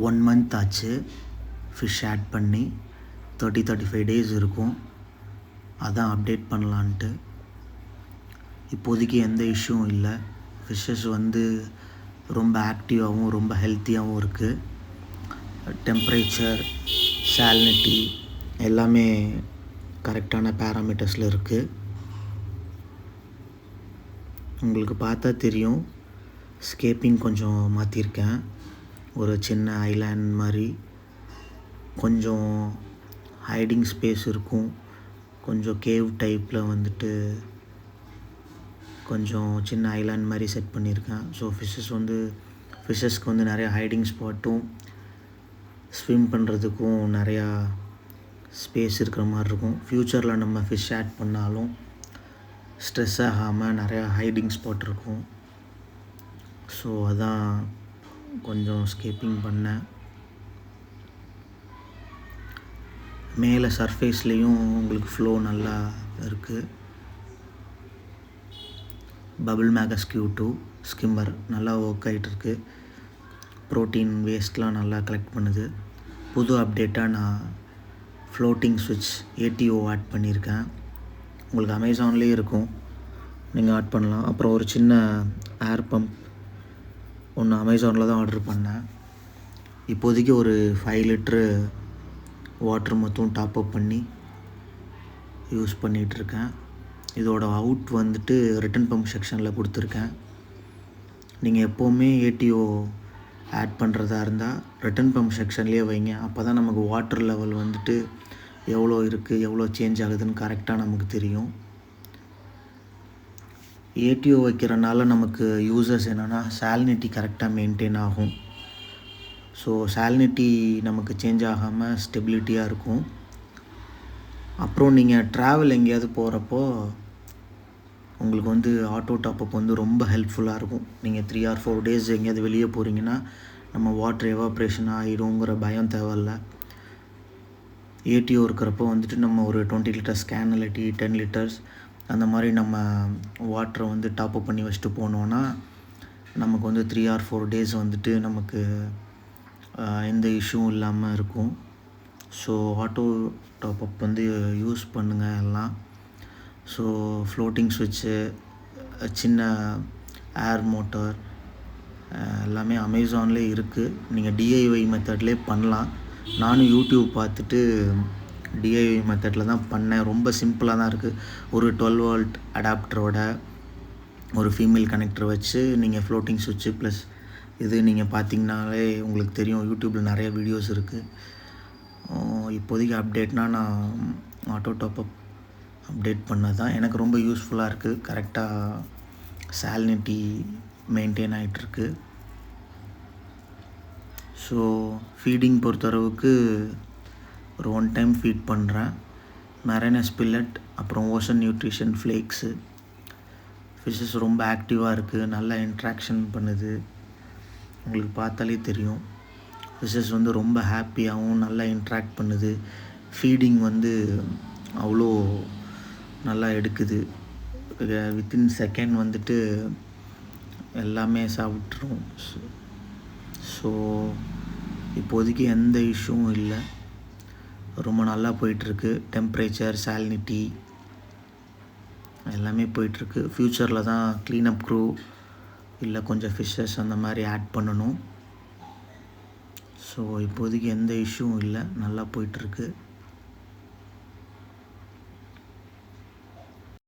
1 month ஆச்சு fish add பண்ணி. 35 days இருக்கும். அதான் அப்டேட் பண்ணலான்ட்டு. இப்போதைக்கு எந்த இஷ்யூவும் இல்லை. ஃபிஷ்ஷஸ் வந்து ரொம்ப ஆக்டிவாகவும் ரொம்ப ஹெல்த்தியாகவும் இருக்குது. டெம்பரேச்சர், சாலினிட்டி எல்லாமே கரெக்டான பேராமீட்டர்ஸில் இருக்குது. உங்களுக்கு பார்த்தா தெரியும், ஸ்கேப்பிங் கொஞ்சம் மாற்றிருக்கேன். ஒரு சின்ன ஐலாண்ட் மாதிரி, கொஞ்சம் ஹைடிங் ஸ்பேஸ் இருக்கும். கொஞ்சம் கேவ் டைப்பில் வந்துட்டு கொஞ்சம் சின்ன ஐலாண்ட் மாதிரி செட் பண்ணியிருக்கேன். ஸோ ஃபிஷ்ஷஸ்க்கு வந்து நிறையா ஹைடிங் ஸ்பாட்டும் ஸ்விம் பண்ணுறதுக்கும் நிறையா ஸ்பேஸ் இருக்கிற மாதிரி இருக்கும். ஃப்யூச்சரில் நம்ம ஃபிஷ் ஆட் பண்ணாலும் ஸ்ட்ரெஸ் ஆகாமல் நிறையா ஹைடிங் ஸ்பாட் இருக்கும். ஸோ அதான் கொஞ்சம் ஸ்கேப்பிங் பண்ணேன். மேலே சர்ஃபேஸ்லேயும் உங்களுக்கு ஃப்ளோ நல்லா இருக்குது. பபிள் மேகஸ்கியூ 2 ஸ்கிம்மர் நல்லா ஒர்க் ஆகிட்டுருக்கு. ப்ரோட்டீன் வேஸ்ட்லாம் நல்லா கலெக்ட் பண்ணுது. புது அப்டேட்டாக நான் ஃப்ளோட்டிங் ஸ்விட்ச் ATO ஆட் பண்ணியிருக்கேன். உங்களுக்கு அமேசான்லேயே இருக்கும், நீங்கள் ஆட் பண்ணலாம். அப்புறம் ஒரு சின்ன ஏர் பம்ப் ஒன்று அமேசானில் தான் ஆர்டர் பண்ணேன். இப்போதைக்கு ஒரு 5 லிட்ரு வாட்டர் மட்டும் டாப்அப் பண்ணி யூஸ் பண்ணிகிட்ருக்கேன். இதோட அவுட் வந்துட்டு ரிட்டன் பம்ப் செக்ஷனில் கொடுத்துருக்கேன். நீங்கள் எப்போவுமே ATO ஆட் பண்ணுறதா இருந்தால் ரிட்டன் பம்ப் செக்ஷன்லேயே வைங்க. அப்போ தான் நமக்கு வாட்டர் லெவல் வந்துட்டு எவ்வளோ இருக்குது, எவ்வளோ சேஞ்ச் ஆகுதுன்னு கரெக்டாக நமக்கு தெரியும். ATO வைக்கிறனால நமக்கு யூசர்ஸ் என்னென்னா சாலினிட்டி கரெக்டாக மெயின்டைன் ஆகும். ஸோ சாலினிட்டி நமக்கு சேஞ்ச் ஆகாமல் ஸ்டெபிலிட்டியாக இருக்கும். அப்புறம் நீங்கள் ட்ராவல் எங்கேயாவது போகிறப்போ உங்களுக்கு வந்து ஆட்டோ டாப்அப் வந்து ரொம்ப ஹெல்ப்ஃபுல்லாக இருக்கும். நீங்கள் 3 or 4 டேஸ் எங்கேயாவது வெளியே போகிறீங்கன்னா நம்ம வாட்டர் எவாப்ரேஷன் ஆகிடுங்கிற பயம் தேவையில்ல. ATO இருக்கிறப்போ வந்துட்டு நம்ம ஒரு 20 லிட்டர்ஸ் கேன் இல்லாட்டி 10 லிட்டர்ஸ் அந்த மாதிரி நம்ம வாட்டரை வந்து டாப்அப் பண்ணி வச்சுட்டு போனோன்னா நமக்கு வந்து 3 or 4 டேஸ் வந்துட்டு நமக்கு எந்த இஷ்யூவும் இல்லாமல் இருக்கும். ஸோ ஆட்டோ டாப்அப் வந்து யூஸ் பண்ணுங்கள் எல்லாம். ஸோ ஃப்ளோட்டிங் ஸ்விட்ச்சு, சின்ன ஏர் மோட்டார் எல்லாமே அமேசான்லேயே இருக்குது. நீங்கள் DIY மெத்தட்லேயே பண்ணலாம். நானும் யூடியூப் பார்த்துட்டு DIY மெத்தடில் தான் பண்ணேன். ரொம்ப சிம்பிளாக தான் இருக்குது. ஒரு 12 வோல்ட் அடாப்டரோட ஒரு ஃபீமேல் கனெக்டர் வச்சு நீங்கள் ஃப்ளோட்டிங் ஸ்விட்ச்சு ப்ளஸ் இது நீங்கள் பார்த்தீங்கனாலே உங்களுக்கு தெரியும். யூடியூப்பில் நிறைய வீடியோஸ் இருக்குது. இப்போதைக்கு அப்டேட்னால் நான் ஆட்டோ டாப்அப் அப்டேட் பண்ணது தான் எனக்கு ரொம்ப யூஸ்ஃபுல்லாக இருக்குது. கரெக்டாக சாலினிட்டி மெயின்டைன் ஆகிட்டுருக்கு. ஸோ ஃபீடிங் பொறுத்தளவுக்கு ஒரு 1 டைம் ஃபீட் பண்ணுறேன். மெரைனஸ் பில்லட், அப்புறம் ஓஷன் நியூட்ரிஷன் ஃப்ளேக்ஸு. ஃபிஷ்ஷஸ் ரொம்ப ஆக்டிவாக இருக்குது, நல்லா இன்ட்ராக்ஷன் பண்ணுது. உங்களுக்கு பார்த்தாலே தெரியும். ஃபிஷ்ஷஸ் வந்து ரொம்ப ஹாப்பியாகவும் நல்லா இன்ட்ராக்ட் பண்ணுது. ஃபீடிங் வந்து அவ்வளோ நல்லா எடுக்குது. வித்தின் செகண்ட் வந்துட்டு எல்லாமே சாப்பிட்ரும். ஸோ இப்போதைக்கு எந்த இஷ்யூவும் இல்லை, ரொம்ப நல்லா போயிட்டுருக்கு. டெம்பரேச்சர், சாலினிட்டி எல்லாமே போயிட்டுருக்கு. ஃப்யூச்சரில் தான் க்ளீனப் க்ரூ இல்லை கொஞ்சம் ஃபிஷ்ஷஸ் அந்த மாதிரி ஆட் பண்ணணும். ஸோ இப்போதைக்கு எந்த இஷ்யூவும் இல்லை, நல்லா போயிட்டுருக்கு.